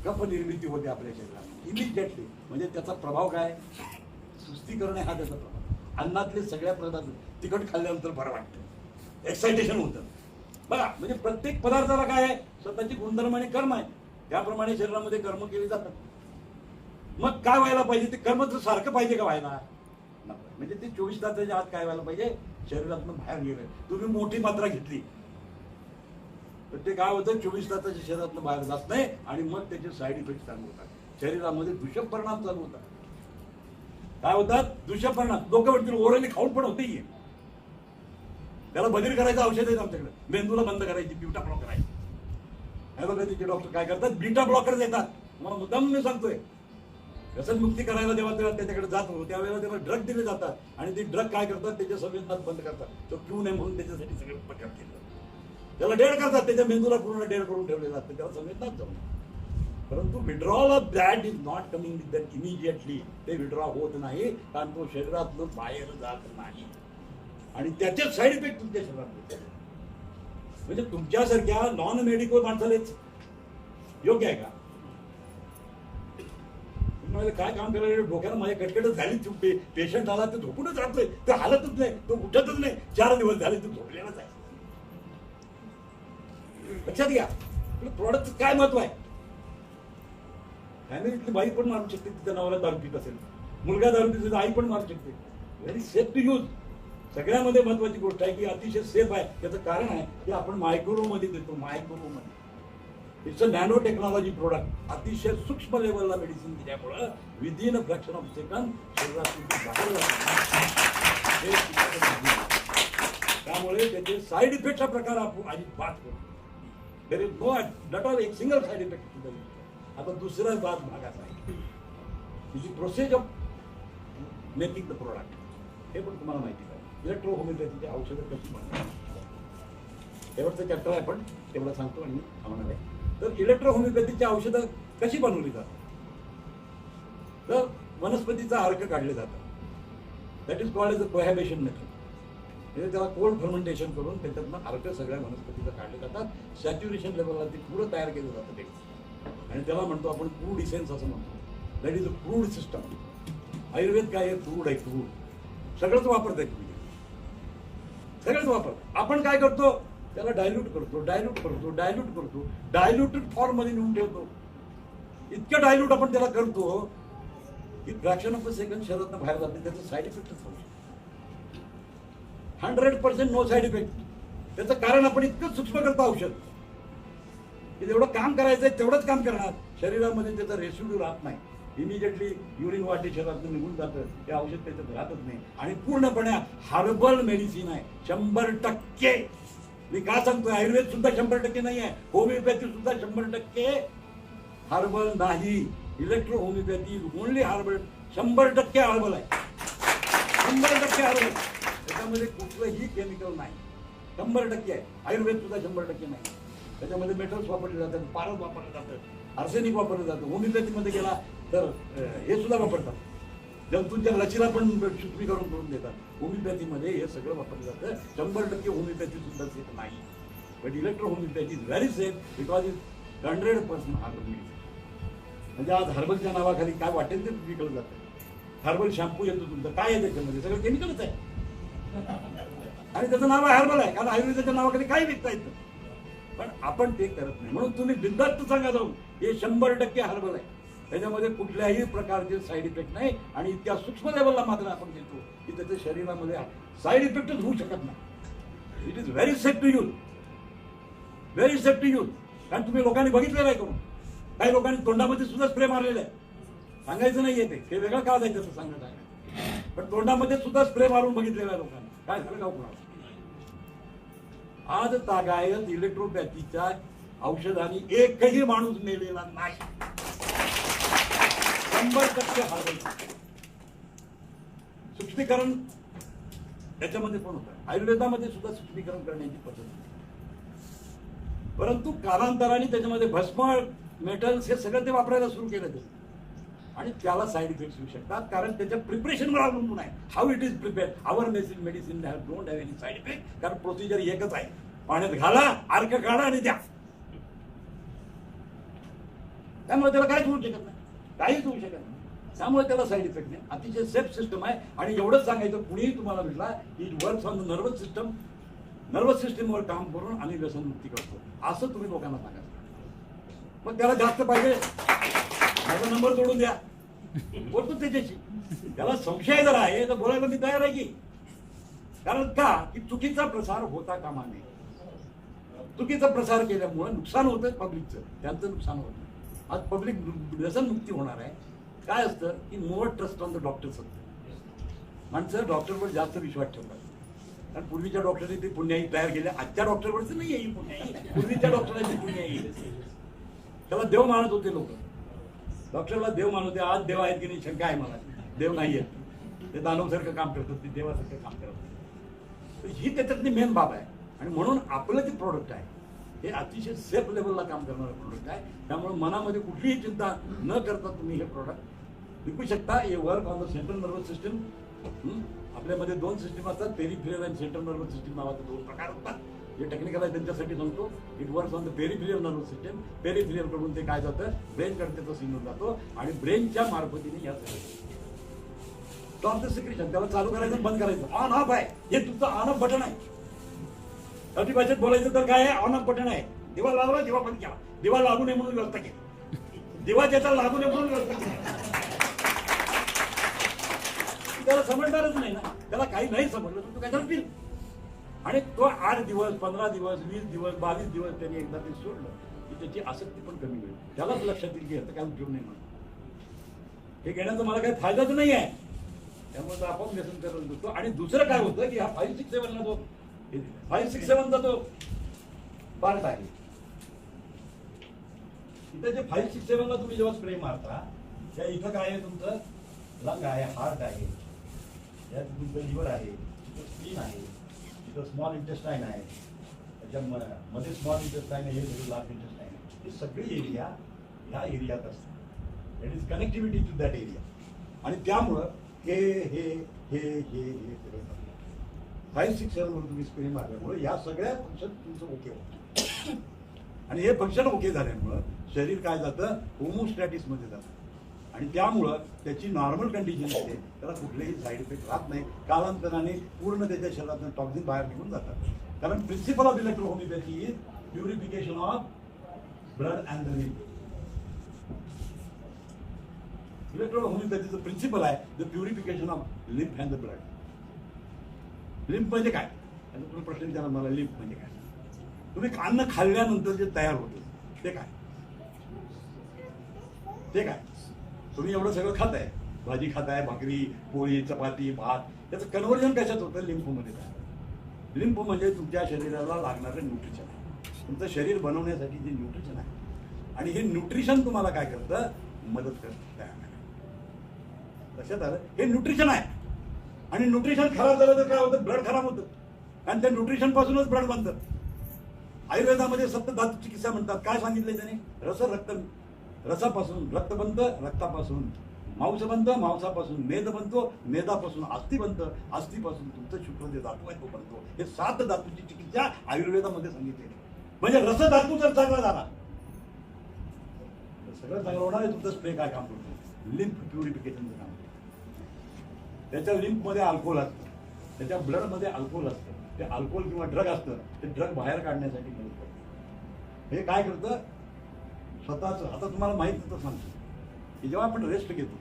कफ निर्मिती होते आपल्या शरीरात इमिजिएटली. म्हणजे त्याचा प्रभाव काय, सुस्ती करणे हा त्याचा प्रभाव. अन्नातले सगळ्या पदार्थ तिखट खाल्ल्यानंतर बरं वाटतं, एक्साइटेशन होतं बघा. म्हणजे प्रत्येक पदार्थाला काय आहे, स्वतःची गुणधर्म आणि कर्म आहे, त्याप्रमाणे शरीरामध्ये कर्म केली जातात. मग काय व्हायला पाहिजे, ते कर्म तर सारखं पाहिजे का व्हायला, म्हणजे ते 24 तासाच्या आत काय व्हायला पाहिजे, शरीरातून बाहेर गेलं. तुम्ही मोठी मात्रा घेतली तर ते काय होतं, 24 तासाच्या शरीरातून बाहेर जात नाही आणि मग त्याचे साईड इफेक्ट चालू होतात, शरीरामध्ये दूषक परिणाम चालू होतात. काय होतात, दूषक परिणाम. लोक म्हणतील ओरली खाऊन पण होते, त्याला बदली करायचं औषध आहे आमच्याकडे, मेंदूला बंद करायची, ब्युटा ब्लॉकर आहे. ॲलोपॅथीचे डॉक्टर काय करतात, बीटा ब्लॉकर देतात. मला मुद्दाम मी सांगतोय, व्यसनमुक्ती करायला जेव्हा त्याच्याकडे जात होतो त्यावेळेला त्याला ड्रग दिले जातात आणि ते ड्रग काय करतात, त्याच्या संवेदनात बंद करतात. तो पिऊ नये म्हणून त्याच्यासाठी सगळे प्रकार केले, त्याला डेड करतात, त्याच्या मेंदूला पूर्ण डेड करून ठेवले जातं, त्याला संवेदनात जाऊन. परंतु withdrawal of that is not coming with that immediately. ते विड्रॉ होत नाही कारण तो शरीरातून बाहेर जात नाही आणि त्याचे साईड इफेक्ट तुमच्या शरीरात. म्हणजे तुमच्यासारख्या नॉन मेडिकल माणसालेच योग्य आहे का, काय काम करायला डोक्याला माझ्या कटकटच झाली. पेशंट आला तर झोपूनच राहतोय, तो हालतच नाही, तो उठतच नाही, 4 दिवस झाले तो झोपलेलाच आहे. लक्षात घ्या, प्रॉडक्ट काय महत्व आहे. फॅमिलीतली बाई पण मारू शकते, तिच्या नावाला दारू पीत असेल, मुलगा दारू पित आई पण मारू शकते. Very safe to use. सगळ्यामध्ये महत्वाची गोष्ट आहे की अतिशय सेफ आहे. त्याचं कारण आहे की आपण मायक्रोमध्ये देतो, मायक्रोमध्ये. It's a nano technology product. अतिशय सूक्ष्म लेवलला मेडिसिन दिल्यामुळं within a fraction of second शरीरातून बाहेर त्यामुळे त्याचे साईड इफेक्टचा प्रकार आपण आधी बात करतो. There is no not all एक सिंगल साईड इफेक्ट. आता दुसरा भाग असा आहे, process of making the product. हे पण तुम्हाला माहिती आहे. इलेक्ट्रो होमिओपॅथीची औषधं कशी बनवतात त्यावरचं चॅप्टर आहे, पण तेवढं सांगतो आणि थांबणार आहे. तर इलेक्ट्रो होमिओपॅथीची औषधं कशी बनवली जातात, तर वनस्पतीचा अर्क काढले जातात. That is called as a cohobation method. म्हणजे त्याला कोल्ड फर्मेंटेशन करून त्याच्यातनं अर्क सगळ्या वनस्पतीचं काढले जातात. सॅच्युरेशन लेवलला ते पुढं तयार केलं जातं ते, आणि त्याला म्हणतो आपण क्रूड इसेन्स असं म्हणतो. That is a crude system. Ayurveda काय आहे, क्रूड आहे. क्रूड सगळंच वापरताय तुम्ही, सगळंच वापरताय. आपण काय करतो, त्याला डायल्यूट करतो, डायल्यूटेड फॉर्म मध्ये नेऊन ठेवतो. इतकं डायल्यूट आपण त्याला करतो की फ्रॅक्शन ऑफ अ सेकंड शरीरातनं बाहेर जाते. त्याचा साईड इफेक्टच होऊ शकतो. 100% नो साईड इफेक्ट. त्याचं कारण आपण इतकं सूक्ष्म करतो औषध की जेवढं काम करायचंय तेवढंच काम करणार. शरीरामध्ये त्याचा रेसिड्यू राहत नाही. इमिजिएटली युरिन वाटे शरीरातून निघून जातं. ते औषध त्याच्यात राहतच नाही. आणि पूर्णपणे हर्बल मेडिसिन आहे 100%. मी का सांगतोय, आयुर्वेद सुद्धा 100% नाही आहे, होमिओपॅथी सुद्धा 100% हर्बल नाही. Electro homeopathy only herbal, 100% herbal आहे, 100% हर्बल. त्याच्यामध्ये कुठलंही केमिकल नाही, 100% आहे. आयुर्वेद सुद्धा 100% नाही. त्याच्यामध्ये मेटल्स वापरले जातात, पारद वापरलं जातं, आर्सेनिक वापरलं जातं. होमिओपॅथीमध्ये गेला तर हे सुद्धा वापरतात. जंतूंच्या लसीला पण शुद्धीकरण करून देतात. होमिओपॅथीमध्ये हे सगळं वापरलं जातं. 100% होमिओपॅथी सुद्धा सेफ नाही. But electro homeopathy is very safe because is 100% herbal medicine. म्हणजे आज हर्बलच्या नावाखाली काय वाटेल ते विकलं जातं. हर्बल शॅम्पू येतो तुमचं, काय आहे त्याच्यामध्ये, सगळं केमिकलच आहे. आणि त्याचं नाव आहे हर्बल आहे, कारण आयुर्वेदाच्या नावाखाली काही विकता येतं. पण आपण ते करत नाही. म्हणून तुम्ही बिनधास्त सांगा जाऊन हे 100% हर्बल आहे. त्याच्यामध्ये कुठल्याही प्रकारचे साईड इफेक्ट नाही. आणि इतक्या सूक्ष्म लेवलला मात्र आपण देतो की त्याच्या शरीरामध्ये साईड इफेक्टच होऊ शकत नाही. It is very safe to use, very safe to use. कारण तुम्ही लोकांनी बघितलेलं आहे करून. काही लोकांनी तोंडामध्ये सुद्धा स्प्रे मारलेला आहे. सांगायचं नाहीये ते वेगळं का जायचं असं सांगत आहे. पण तोंडामध्ये सुद्धा स्प्रे मारून बघितलेला आहे लोकांनी. काय झालं का कुणाला. आज तागायत इलेक्ट्रोपॅथीच्या औषधाने एकही माणूस मेलेला नाही. 100% हर्बल. सूक्ष्मीकरण त्याच्यामध्ये पण होतं. आयुर्वेदामध्ये सुद्धा सूक्ष्मीकरण करण्याची पद्धत आहे. परंतु कालांतराने त्याच्यामध्ये भस्म, मेटल्स हे सगळं ते वापरायला सुरू केलं ते. आणि त्याला साईड इफेक्ट्स होऊ शकतात, कारण त्याच्या प्रिपरेशनवर अवलंबून आहे. How it is prepare. Our medicine don't have any side effect. कारण प्रोसिजर एकच आहे, पाण्यात घाला, अर्क काढा आणि द्या. त्यामुळे त्याला काहीच होऊ शकत नाही, काहीच होऊ शकत नाही. त्यामुळे त्याला साईड इफेक्ट नाही. अतिशय सेफ सिस्टम आहे. आणि एवढंच सांगायचं, कुणीही तुम्हाला म्हटला it works on the nervous system, nervous सिस्टमवर काम करून आम्ही व्यसनमुक्ती करतो, असं तुम्ही लोकांना सांगायचं. मग त्याला जास्त पाहिजे, माझा नंबर जोडून द्या, बोलतो त्याच्याशी. त्याला संशय जर आहे तर बोलायला मी तयार आहे की. कारण का की चुकीचा प्रसार होता कामा नये. चुकीचा प्रसार केल्यामुळे नुकसान होतं पब्लिकचं, त्यांचं नुकसान होतं. आज पब्लिक व्यसनमुक्ती होणार आहे. काय असतं की मोर ट्रस्ट ऑन द डॉक्टर्स असतं. माणसं डॉक्टरवर जास्त विश्वास ठेवतात. कारण पूर्वीच्या डॉक्टरने ते पुण्याई तयार केल्या. आजच्या डॉक्टरवरच नाही आहे पुण्याई, पूर्वीच्या डॉक्टरांची पुण्याई. त्याला देव मानत होते लोक. डॉक्टरला देव मानत होते. आज देव आहेत की नाही शंका आहे मला. देव नाही आहेत, ते दानवसारखं काम करतात, ते देवासारखं काम करतात. ही त्याच्यातली मेन बाब आहे. आणि म्हणून आपलं जे प्रोडक्ट आहे हे अतिशय सेफ लेवलला काम करणारं प्रोडक्ट आहे. त्यामुळे मनामध्ये कुठलीही चिंता न करता तुम्ही हे प्रोडक्ट विकू शकता. हे work on the central nervous system. आपल्यामध्ये 2 सिस्टीम असतात, पेरिफेरल आणि सेंट्रल नर्वस सिस्टीम नावाचे 2 प्रकार असतात. जे टेक्निकल आहे त्यांच्यासाठी सांगतो. It works on the peripheral nervous system. Peripheral कडून ते काय जातं, ब्रेनकडे त्याचा सिग्नल जातो आणि ब्रेनच्या मार्फतीने या स्टॉप द सिक्रेशन. त्याला चालू करायचं, बंद करायचं. ऑन ऑफ आहे, हे तुमचं ऑन ऑफ बटन आहे. अति भाषेत बोलायचं तर काय आहे, ऑन ऑफ बटन आहे. दिवा लावला, दिवा बंद केला. दिवा लागू नये म्हणून व्यवस्था केली. दिवा ज्याचा लागू नये म्हणून व्यवस्था केली. त्याला समजणारच नाही ना. त्याला काही नाही समजलं तर तू काय करतील. आणि तो 8 दिवस, 15 दिवस, 20 दिवस, 22 दिवस त्यांनी एकदा ते सोडलं की त्याची आसक्ती पण कमी होईल. त्यालाच लक्षात येईल की याचा काय उपयोग नाही म्हणून. हे घेण्याचा मला काही फायदाच नाही आहे. त्यामुळे तो आपोआप व्यसन करत होतो. आणि दुसरं काय होतं की हा 567 ला जो 567चा तो पार्ट आहे. इथं जे 567ला तुम्ही जेव्हा स्प्रे मारता, त्या इथं काय आहे, तुमचं लंग आहे, हार्ट आहे, त्यात तुमचं लिव्हर आहे, तिथं स्प्लीन आहे, तिथं स्मॉल इंटेस्टाईन आहे, त्याच्यामध्ये स्मॉल इंटेस्टाईन आहे, हे लार्ज इंटेस्टाईन आहे. ही सगळी एरिया ह्या एरियात असते. That is connectivity to that area. आणि त्यामुळं हे सगळं 567 वर तुम्ही स्प्रे मारल्यामुळे या सगळ्या फंक्शन तुमचं ओके होतं. आणि हे फंक्शन ओके झाल्यामुळं शरीर काय जातं, होमोस्टॅटिस मध्ये जातं. आणि त्यामुळं त्याची नॉर्मल कंडिशन असते, त्याला कुठलेही साईड इफेक्ट राहत नाही. कालांतराने पूर्ण त्याच्या शरीरातून टॉक्झिन बाहेर निघून जातात. कारण principle of electrohomeopathy is purification of blood and the lymph. इलेक्ट्रोहोमिओपॅथीचं प्रिन्सिपल आहे the purification of lymph and the blood. Lymph म्हणजे काय? त्याचा तुम्ही प्रश्न विचारा मला, लिम्फ म्हणजे काय? तुम्ही अन्न खाल्ल्यानंतर जे तयार होतं ते काय? ते काय? तुम्ही एवढं सगळं खाताय, भाजी खाताय, भाकरी, पोळी, चपाती, भात, त्याचं कन्व्हर्जन कशात होतं? लिम्फमध्ये. लिम्फ म्हणजे तुमच्या शरीराला लागणारं न्यूट्रिशन आहे, तुमचं शरीर बनवण्यासाठी जे न्यूट्रिशन आहे. आणि हे न्यूट्रिशन तुम्हाला काय करतं? मदत करतं तयार करायला. लक्षात आलं? हे न्यूट्रिशन आहे. आणि न्यूट्रिशन खराब झालं तर काय होतं? ब्लड खराब होतं. कारण त्या न्यूट्रिशन पासूनच ब्लड बनतं. आयुर्वेदामध्ये सप्त धातू चिकित्सा म्हणतात. काय सांगितलंय त्याने? रक्त, रसापासून रक्त बनतं, रक्तापासून मांस बनतं, मांसापासून मेद बनतो, मेदापासून अस्थि बनतं, अस्थिपासून तुमचं शुक्र जे धातू आहे तो बनतो. हे 7 धातूची चिकित्सा आयुर्वेदामध्ये सांगितली. म्हणजे रसधातू जर चांगला झाला तर सगळं चांगलं होणार आहे. तुमचं स्प्रे काय काम करतो? लिम्फ प्युरिफिकेशनचं काम करतो. त्याच्या लिम्फमध्ये अल्कोहोल असतं, त्याच्या ब्लडमध्ये अल्कोहोल असतं. ते अल्कोहोल किंवा ड्रग असतं, ते ड्रग बाहेर काढण्यासाठी मदत करतं. हे काय करतं? स्वतःच. आता तुम्हाला माहित नव्हतं सांगतो की जेव्हा आपण रेस्ट घेतो,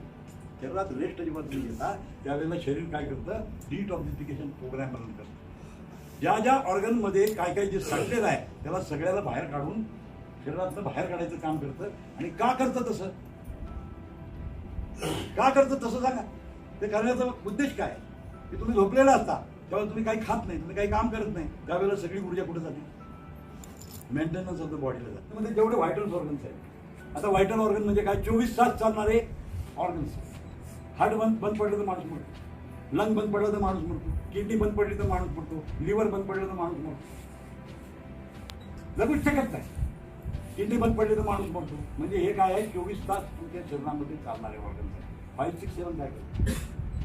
शरीरात रेस्ट जेव्हा तुम्ही घेता त्यावेळेला शरीर काय करतं? डिटॉक्सिफिकेशन प्रोग्राम रन करतं. ज्या ज्या ऑर्गनमध्ये काय काय जे साठलेलं आहे त्याला सगळ्याला बाहेर काढून शरीरातलं बाहेर काढायचं काम करतं. आणि का करतं तसं? का करतं तसं सांगा? ते करण्याचा उद्देश काय? की तुम्ही झोपलेला असता तेव्हा तुम्ही काही खात नाही, तुम्ही काही काम करत नाही, त्यावेळेला सगळी ऊर्जा कुठे जाते? मेंटेनन्स ऑफ द बॉडीला जाते. म्हणजे जेवढे व्हायटल ऑर्गन्स आहेत, आता व्हायटल ऑर्गन म्हणजे काय? 24 तास चालणारे ऑर्गन्स. हार्ट बंद पडलं तर माणूस मरतो, लंग बंद पडलं तर माणूस मरतो, किडनी बंद पडली तर माणूस मरतो, लिव्हर बंद पडलं तर माणूस मरतो. जगूच शकत नाही. किडनी बंद पडली तर माणूस मरतो. म्हणजे हे काय आहे? 24 तास तुमच्या शरीरामध्ये चालणारे ऑर्गन्स आहेत. 5, 6, 7 काय करतो?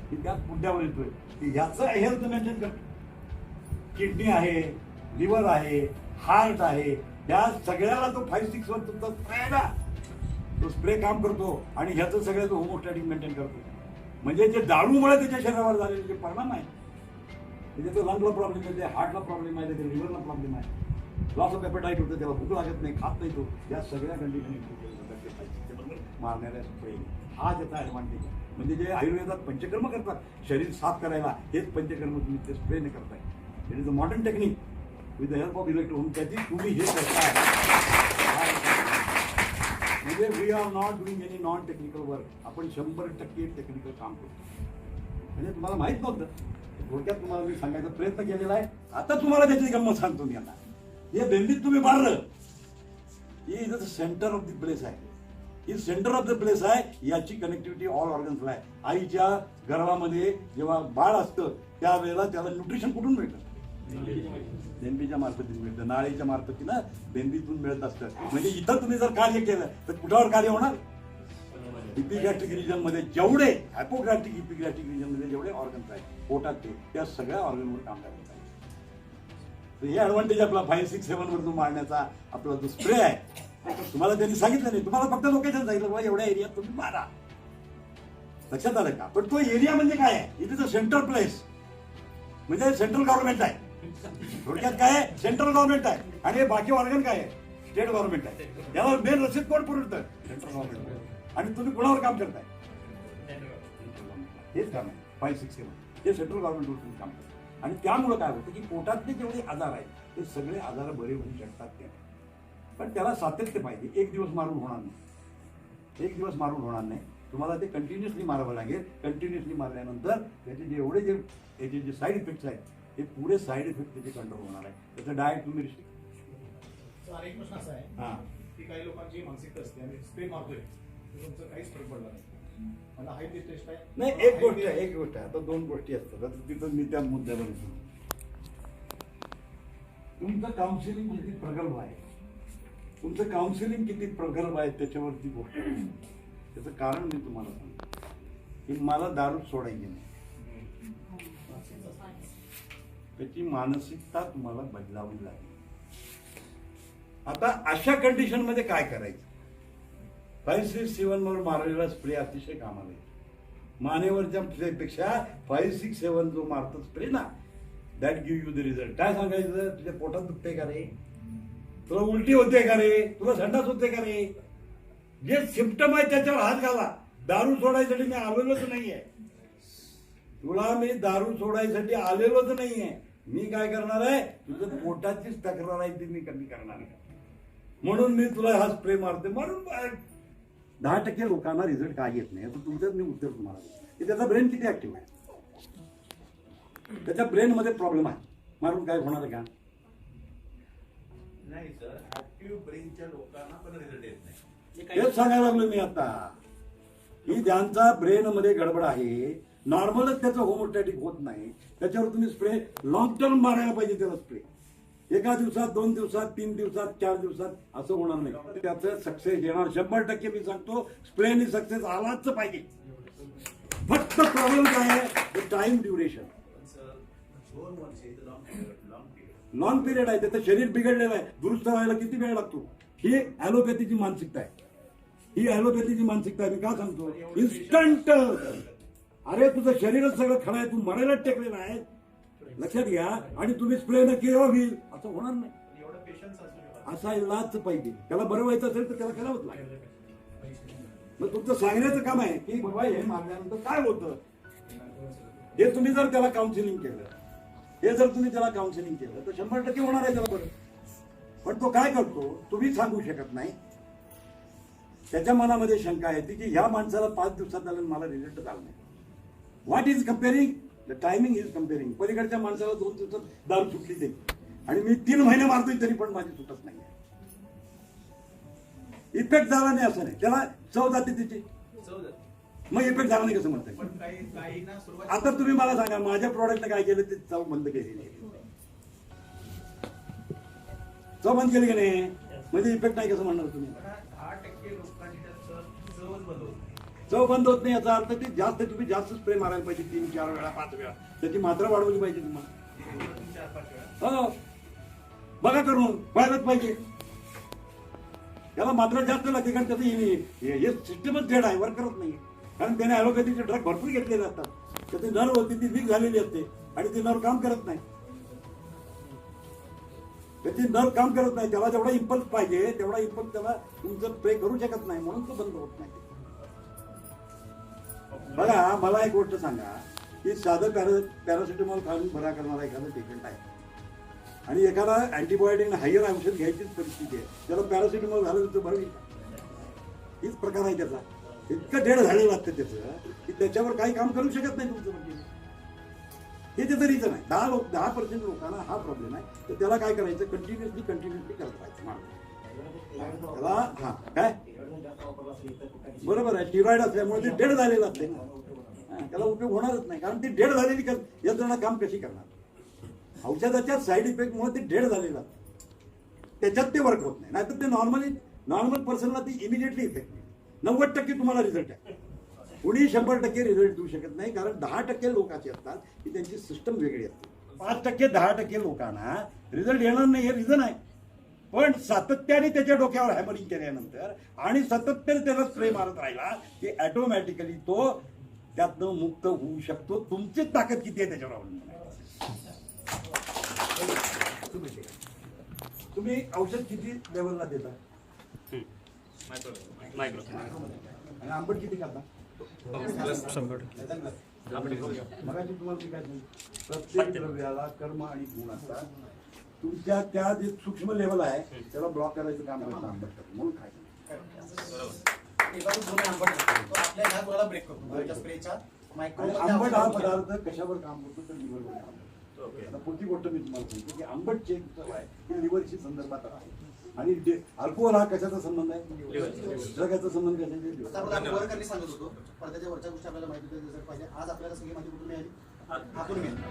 की त्याच मुद्द्यावर येतोय की ह्याचं हेल्थ मेंटेन करतो. किडनी आहे, लिव्हर आहे, हार्ट आहे, त्या सगळ्याला तो 5, 6 वर तुमचा स्प्रे आहे ना, तो स्प्रे काम करतो. आणि ह्याचं सगळ्याचं होमोस्टॅटिक मेंटेन करतो. म्हणजे जे दारूमुळे त्याच्या शरीरावर झालेले जे परिणाम आहे, म्हणजे तो लंगला प्रॉब्लेम आहे, हार्टला प्रॉब्लेम आहे, त्याच्या लिव्हरला प्रॉब्लेम आहे, लॉस ऑफ एपेटाईट होतं, त्याला भूक लागत नाही, खात नाही तो, या सगळ्या कंडिशन मारणाऱ्या स्प्रे. हा त्याचा ऍडव्हान्टेज आहे. म्हणजे जे आयुर्वेदात पंचकर्म करतात शरीर साफ करायला, हेच पंचकर्म तुम्ही ते स्प्रेने करताय. It is a modern technique with the help of electrohomeopathy. तुम्ही हे करताय. म्हणजे we are not doing any non technical work. आपण 100% टेक्निकल काम करतो. म्हणजे तुम्हाला माहित नव्हतं, थोडक्यात तुम्हाला मी सांगायचा प्रयत्न केलेला आहे. आता तुम्हाला त्याची गंमत सांगतो मी. आता हे बेंबीत तुम्ही मारलं, he is the centre of the place आहे. ही सेंटर ऑफ द प्लेस आहे. याची कनेक्टिव्हिटी ऑल ऑर्गन्सला आहे. आईच्या गर्भामध्ये जेव्हा बाळ असतं त्यावेळेला त्याला न्यूट्रिशन कुठून मिळतं? बेंबीच्या मार्फतीने मिळतं, नाळीच्या मार्फतीनं बेंबीतून मिळत असतं. म्हणजे इथं तुम्ही जर कार्य केलं तर कुठावर कार्य होणार? इपिगॅस्ट्रिक रिजन मध्ये जेवढे हायपोग्रास्ट्रिक इपिगॅस्ट्रिक रिजन मध्ये जेवढे ऑर्गन्स आहेत पोटात त्या सगळ्या ऑर्गनवर काम करत आहे. हे ऍडव्हान्टेज आपला 5, 6, 7 वर जो मारण्याचा आपला जो स्प्रे आहे, तुम्हाला त्यांनी सांगितलं नाही, तुम्हाला फक्त लोकेशन सांगितलं बाबा एवढ्या एरियात तुम्ही मारा. लक्षात आलं का? पण तो एरिया म्हणजे काय आहे? It is a central place. म्हणजे सेंट्रल गव्हर्नमेंट आहे. थोडक्यात काय आहे? सेंट्रल गव्हर्नमेंट आहे. आणि बाकी ऑर्गन काय आहे? स्टेट गव्हर्नमेंट आहे. याला मेन रसीद कोण पुरवतं? Central government. आणि तुम्ही कोणावर काम करताय? हेच काम आहे 5, 6, 7. हे सेंट्रल गव्हर्नमेंटवर तुम्ही काम करता. आणि त्यामुळे काय होतं की पोटातले जेवढे आजार आहेत ते सगळे आजार बरे होऊ शकतात. ते पण त्याला सातत्य पाहिजे. एक दिवस मारून होणार नाही. एक दिवस मारून होणार नाही. तुम्हाला ते कंटिन्युअसली मारावं लागेल. कंटिन्युअसली मारल्यानंतर त्याचे जेवढे याचे जे साईड इफेक्ट्स आहेत ते पुरे साईड इफेक्ट त्याचे कंट्रोल होणार आहे. त्याचं डाएट तुम्ही एक प्रश्न असा आहे की काही लोकांची मानसिकता असते आणि स्प्रे मारतोय तुमचं काहीच फरक पडला नाही. मला हाय टेस्ट आहे. नाही, एक गोष्ट आहे. आता 2 गोष्टी असतात. आता तिथं मी त्या मुद्द्यावर येतो. तुमचं काउन्सिलिंग किती प्रगल्भ आहे, तुमचं काउन्सिलिंग किती प्रगल्भ आहे त्याच्यावरती गोष्ट आहे. त्याचं कारण मी तुम्हाला सांगतो की मला दारू सोडायची नाही. त्याची मानसिकता तुम्हाला बदलावी लागेल. आता अशा कंडिशन मध्ये काय करायचं? 567 वर मारलेला स्प्रे अतिशय कामाला येतो. मानेवरच्या स्प्रेपेक्षा 567 जो मारतो स्प्रे ना, that give you the result. काय सांगायचं, तुझ्या पोटात दुखते का रे, तुला उलटी होते का रे, तुला संडास होते का रे, जे सिम्पटम आहे त्याच्यावर हात घाला. दारू सोडायसाठी मी आलेलोच नाहीये, तुला मी दारू सोडायसाठी आलेलोच नाहीये. मी काय करणार आहे, तुझं पोटाचीच तक्रार आहे ती मी कमी करणार आहे, म्हणून मी तुला हा स्प्रे मारते. म्हणून 10% लोकांना रिझल्ट काय येत नाही. आता तुमच्यात मी उत्तर तुम्हाला की त्याचा ब्रेन किती ऍक्टिव्ह आहे, त्याच्या ब्रेन मध्ये प्रॉब्लेम आहे, मारून काय होणार आहे का? नाही सर, ऍक्टिव्ह ब्रेनच्या लोकांना पण रिझल्ट येत नाही. तेच सांगायला लागलो मी आता, की ज्यांचा ब्रेन मध्ये गडबड आहे, नॉर्मलच त्याचं होमोस्टॅटिक होत नाही, त्याच्यावर तुम्ही स्प्रे लॉंग टर्म मारायला पाहिजे. त्याला स्प्रे एका दिवसात, 2 दिवसात, 3 दिवसात, 4 दिवसात असं होणार नाही. त्याचं सक्सेस येणार 100%. मी सांगतो स्प्रेनी सक्सेस आलाच पाहिजे. फक्त प्रॉब्लेम काय आहे, टाइम ड्युरेशन. सर 2 वर्ष लॉंग पिरियड लॉंग पिरियड आहे, त्याचं शरीर बिघडलेलं आहे, दुरुस्त व्हायला किती वेळ लागतो. ही ॲलोपॅथीची मानसिकता आहे, ही ॲलोपॅथीची मानसिकता आहे. मी का सांगतो, इन्स्टंट. अरे तुझं शरीरच सगळं खरं आहे, तू मरायला टेकलेलं आहे, लक्षात घ्या. आणि तुम्ही स्प्रे न केव्हा होईल असं होणार नाही. एवढं पेशन्स असू शकतो. असायलाच पाहिजे. त्याला बरं व्हायचं असेल तर त्याला करावंच लागेल. मग तुमचं सांगण्याचं काम आहे की बाबा हे मारल्यानंतर काय होतं, हे तुम्ही जर त्याला काउन्सिलिंग केलं, हे जर तुम्ही त्याला काउन्सिलिंग केलं तर 100% होणार आहे त्याला बरं. पण तो काय करतो तुम्ही सांगू शकत नाही. त्याच्या मनामध्ये शंका येते की ह्या माणसाला 5 दिवसात आलं मला रिझल्ट झाला नाही. What is comparing, the timing is comparing. पलीकडच्या माणसाला 2 दिवसात दारू सुटली ते, आणि मी 3 महिने मारतोय तरी पण माझी सुटत नाही. इफेक्ट झाला नाही असं नाही, त्याला चव जाते तिची, मग इफेक्ट झाला नाही कसं म्हणताय. पण काही ना सुरुवात. आता तुम्ही मला सांगा, माझ्या प्रॉडक्टने काय केलं, ते चव बंद केली नाही. चव बंद केली की नाही, म्हणजे इफेक्ट नाही कसं म्हणणार तुम्ही. 10% लोकांच्या चवच बंद होत नाही. चव बंद होत नाही याचा अर्थ ते जास्त, तुम्ही जास्त स्प्रे मारायला पाहिजे, 3-4 वेळा, 5 वेळा, त्याची मात्रा वाढवली पाहिजे तुम्हाला. 4-5 वेळा. हो, बघा करून पाहिलंच पाहिजे. त्याला मात्रा जास्त लागते, कारण त्याचं हे सिस्टमच डेड आहे, वर्क करत नाही. कारण त्याने ॲलोपॅथीचे ड्रग भरपूर घेतलेले असतात, त्याची नर्व होती ती वीक झालेली असते, आणि ती नर्व काम करत नाही. त्याची नर्व काम करत नाही, त्याला जेवढा इम्पल्स पाहिजे तेवढा इम्पल्स त्याला तुमचं स्प्रे करू शकत नाही, म्हणून तो बंद होत नाही. बघा, मला एक गोष्ट सांगा की साधं पॅरासिटामॉल खाऊन बरा करणारा एखादा पेशंट आहे, आणि एखादा अँटीबायोटिक हायर औषध घ्यायचीच परिस्थिती आहे, त्याला पॅरासिटामॉल झालं तर बरं होईल. हीच प्रकार आहे त्याचा. इतकं डेड झालेलं असतं त्याचं की त्याच्यावर काही काम करू शकत नाही तुमचं. म्हणजे हे त्याचं रिझन आहे. 10% लोकांना हा प्रॉब्लेम आहे, तर त्याला काय करायचं, कंटिन्युअसली करत राहायचं. त्याला हा काय बरोबर आहे, स्टिरॉइड असल्यामुळे ते डेड झालेलं असते ना, त्याला उपयोग होणारच नाही. कारण ती डेड झालेली यंत्रणा काम कशी करणार. औषधाच्या साईड इफेक्टमुळे ते डेड झालेलं असतं, त्याच्यात ते वर्क होत नाही. नाहीतर ते नॉर्मल पर्सनला ती इमिडिएटली इफेक्ट नाही. 90% तुम्हाला रिझल्ट आहे, कुणी 100% रिझल्ट देऊ शकत नाही. कारण 10% लोक असे असतात की त्यांची सिस्टम वेगळी असते. 5%, 10% लोकांना रिझल्ट येणार नाही, हे रिझन आहे. पण सातत्याने त्याच्या डोक्यावर हॅमरिंग केल्यानंतर आणि सातत्याने त्याला स्प्रे मारत राहिला की ऑटोमॅटिकली तो त्यातनं मुक्त होऊ शकतो. तुमची ताकद किती आहे त्याच्यावर अवलंबून आहे. तुम्ही औषध किती लेवलला देता, आणि आंबट किती खाता. मगाशी तुम्हाला काय प्रत्येक द्रव्याला कर्म आणि गुण असतात. तुमच्या त्या जे सूक्ष्म लेवल आहे त्याला ब्लॉक करायचं काम करतं आंबट करतं, म्हणून काय आंबट हा पदार्थ कशावर काम करतो तर लिव्हरवर काम करतो. आता पुढची गोष्ट मी तुम्हाला सांगतो की आंबट जे आहे हे लिव्हरशी संदर्भात आहे. आणि अल्कोहोल हा कशाचा संबंध आहे, ड्रगाचा संबंध कशाचा. सांगत होतो, पण त्याच्या वरच्या गोष्टी आपल्याला माहिती पाहिजे. आज आपल्याला सगळी माहिती कुठून मिळाली, आपण मिळाली.